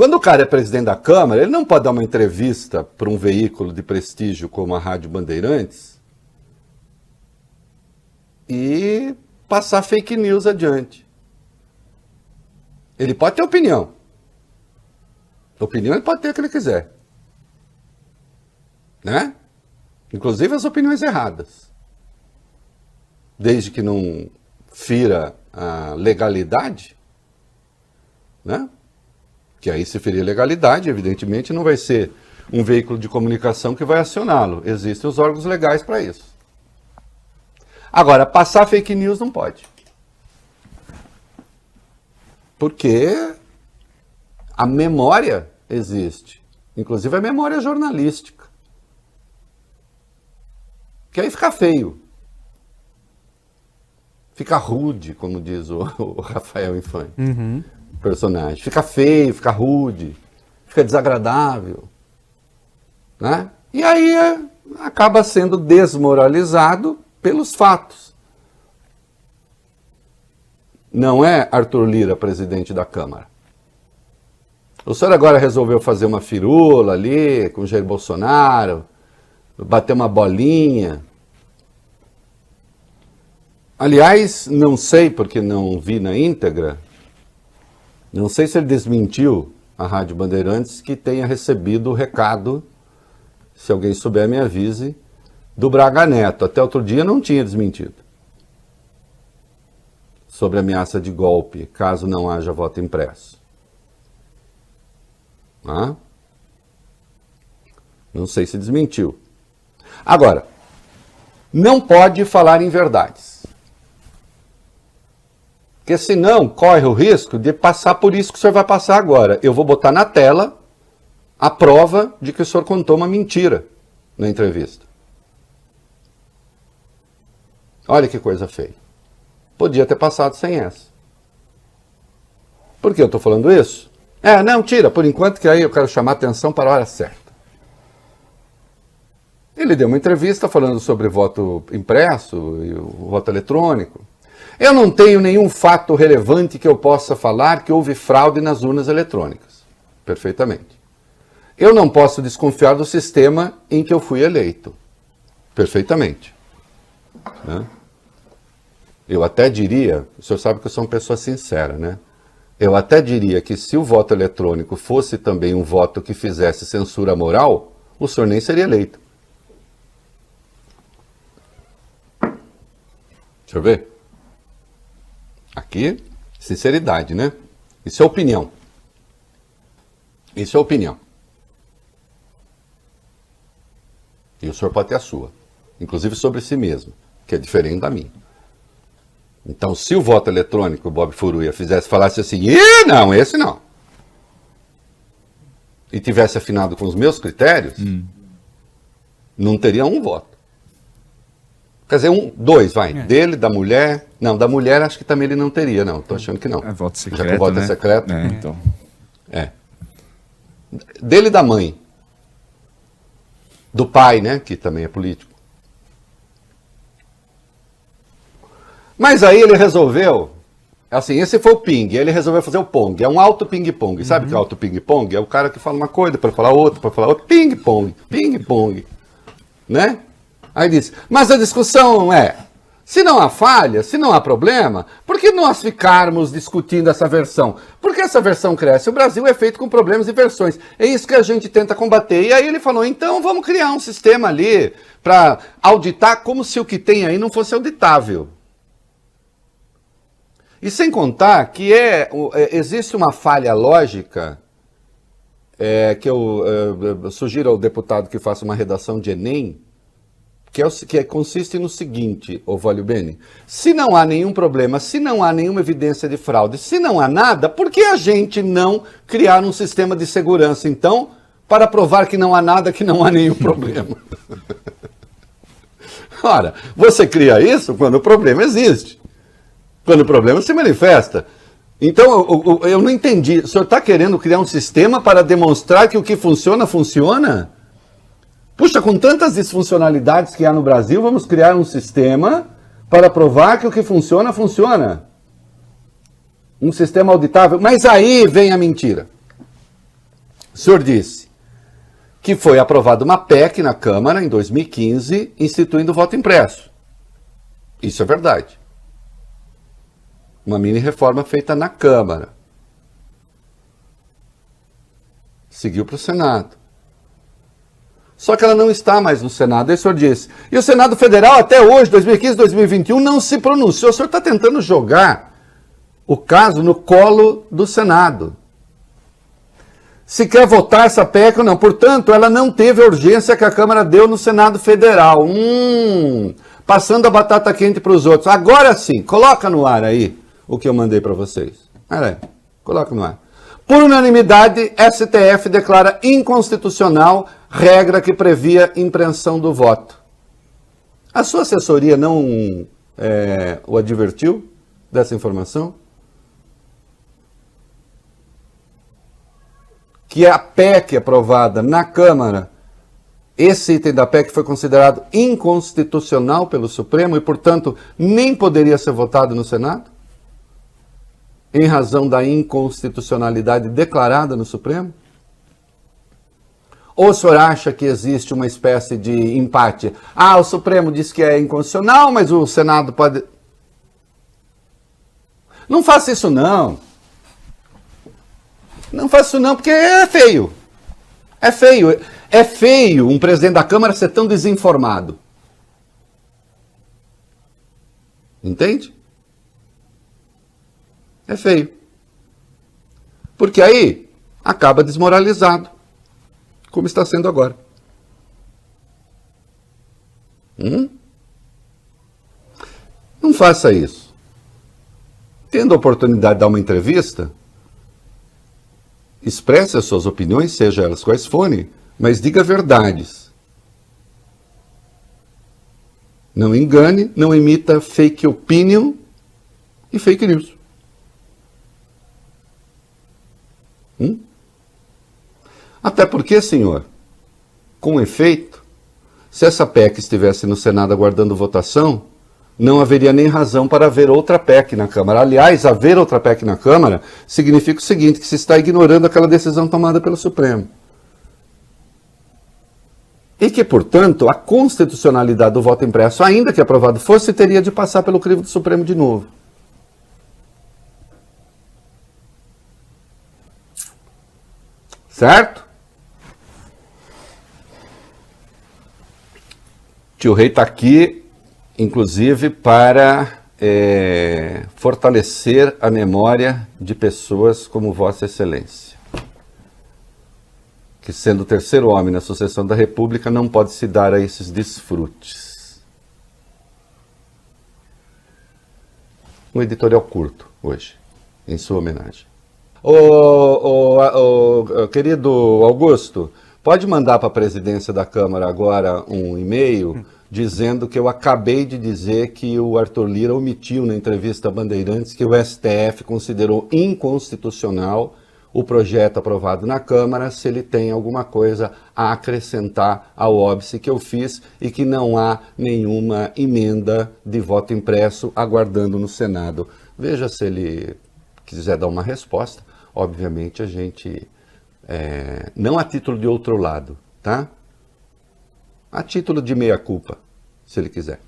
Quando o cara é presidente da Câmara, ele não pode dar uma entrevista para um veículo de prestígio como a Rádio Bandeirantes e passar fake news adiante. Ele pode ter opinião. Opinião ele pode ter o que ele quiser. Né? Inclusive as opiniões erradas. Desde que não fira a legalidade, né? Que aí se ferir legalidade, evidentemente não vai ser um veículo de comunicação que vai acioná-lo. Existem os órgãos legais para isso. Agora, passar fake news não pode. Porque a memória existe. Inclusive a memória jornalística. Que aí fica feio. Fica rude, como diz o Rafael Infante. Uhum. Personagem. Fica feio, fica rude, fica desagradável. Né? E aí acaba sendo desmoralizado pelos fatos. Não é Arthur Lira presidente da Câmara. O senhor agora resolveu fazer uma firula ali com o Jair Bolsonaro, bater uma bolinha. Aliás, não sei porque não vi na íntegra, não sei se ele desmentiu a Rádio Bandeirantes que tenha recebido o recado, se alguém souber me avise, do Braga Neto. Até outro dia não tinha desmentido. Sobre ameaça de golpe, caso não haja voto impresso. Não sei se desmentiu. Agora, não pode falar em verdades. Porque senão corre o risco de passar por isso que o senhor vai passar agora. Eu vou botar na tela a prova de que o senhor contou uma mentira na entrevista. Olha que coisa feia. Podia ter passado sem essa. Por que eu estou falando isso? Não, tira, por enquanto, que aí eu quero chamar a atenção para a hora certa. Ele deu uma entrevista falando sobre voto impresso e o voto eletrônico. Eu não tenho nenhum fato relevante que eu possa falar que houve fraude nas urnas eletrônicas. Perfeitamente. Eu não posso desconfiar do sistema em que eu fui eleito. Perfeitamente. Né? Eu até diria, o senhor sabe que eu sou uma pessoa sincera, né? Eu até diria que se o voto eletrônico fosse também um voto que fizesse censura moral, o senhor nem seria eleito. Deixa eu ver. Aqui, sinceridade, né? Isso é opinião. Isso é opinião. E o senhor pode ter a sua. Inclusive sobre si mesmo, que é diferente da minha. Então, se o voto eletrônico, o Bob Furuia, falasse assim, não, esse não. E tivesse afinado com os meus critérios, não teria um voto. Quer dizer, dois, vai. Dele, da mulher. Não, da mulher acho que também ele não teria, não. Tô achando que não. É voto secreto, já que o voto né? é secreto. Então. Dele e da mãe. Do pai, né? Que também é político. Mas aí ele resolveu, assim, esse foi o ping, ele resolveu fazer o pong, é um alto ping-pong. Sabe o que é alto ping-pong? É o cara que fala uma coisa para falar outra, ping-pong, né? Aí disse, mas a discussão é, se não há falha, se não há problema, por que nós ficarmos discutindo essa versão? Porque essa versão cresce, o Brasil é feito com problemas e versões, é isso que a gente tenta combater. E aí ele falou, então vamos criar um sistema ali para auditar como se o que tem aí não fosse auditável. E sem contar que existe uma falha lógica, que eu sugiro ao deputado que faça uma redação de Enem, que consiste no seguinte, Ovalio Bene, se não há nenhum problema, se não há nenhuma evidência de fraude, se não há nada, por que a gente não criar um sistema de segurança, então, para provar que não há nada, que não há nenhum problema? Ora, você cria isso quando o problema existe. Quando o problema se manifesta. Então, eu não entendi. O senhor está querendo criar um sistema para demonstrar que o que funciona, funciona? Puxa, com tantas disfuncionalidades que há no Brasil, vamos criar um sistema para provar que o que funciona, funciona. Um sistema auditável. Mas aí vem a mentira. O senhor disse que foi aprovada uma PEC na Câmara em 2015, instituindo o voto impresso. Isso é verdade. Uma mini reforma feita na Câmara. Seguiu para o Senado. Só que ela não está mais no Senado, aí o senhor disse. E o Senado Federal até hoje, 2015, 2021, não se pronunciou. O senhor está tentando jogar o caso no colo do Senado. Se quer votar essa PEC ou não. Portanto, ela não teve a urgência que a Câmara deu no Senado Federal. Passando a batata quente para os outros. Agora sim, coloca no ar aí o que eu mandei para vocês. Olha aí, coloca no ar. Por unanimidade, STF declara inconstitucional regra que previa impressão do voto. A sua assessoria não o advertiu dessa informação? Que a PEC aprovada na Câmara, esse item da PEC foi considerado inconstitucional pelo Supremo e, portanto, nem poderia ser votado no Senado? Em razão da inconstitucionalidade declarada no Supremo? Ou o senhor acha que existe uma espécie de empate? O Supremo diz que é inconstitucional, mas o Senado pode... Não faça isso não. Não faça isso não, porque é feio. É feio. É feio um presidente da Câmara ser tão desinformado. Entende? É feio. Porque aí acaba desmoralizado, como está sendo agora. Não faça isso. Tendo a oportunidade de dar uma entrevista, expresse as suas opiniões, seja elas quais forem, mas diga verdades. Não engane, não emita fake opinion e fake news. Até porque, senhor, com efeito, se essa PEC estivesse no Senado aguardando votação, não haveria nem razão para haver outra PEC na Câmara. Aliás, haver outra PEC na Câmara significa o seguinte, que se está ignorando aquela decisão tomada pelo Supremo. E que, portanto, a constitucionalidade do voto impresso, ainda que aprovado fosse, teria de passar pelo crivo do Supremo de novo. Certo? Tio Rei está aqui, inclusive, para fortalecer a memória de pessoas como Vossa Excelência, que, sendo o terceiro homem na sucessão da República, não pode se dar a esses desfrutes. Um editorial curto hoje, em sua homenagem. Querido Augusto, pode mandar para a presidência da Câmara agora um e-mail dizendo que eu acabei de dizer que o Arthur Lira omitiu na entrevista a Bandeirantes que o STF considerou inconstitucional o projeto aprovado na Câmara, se ele tem alguma coisa a acrescentar ao óbice que eu fiz e que não há nenhuma emenda de voto impresso aguardando no Senado. Veja se ele quiser dar uma resposta. Obviamente a gente, não a título de outro lado, tá? A título de meia-culpa, se ele quiser.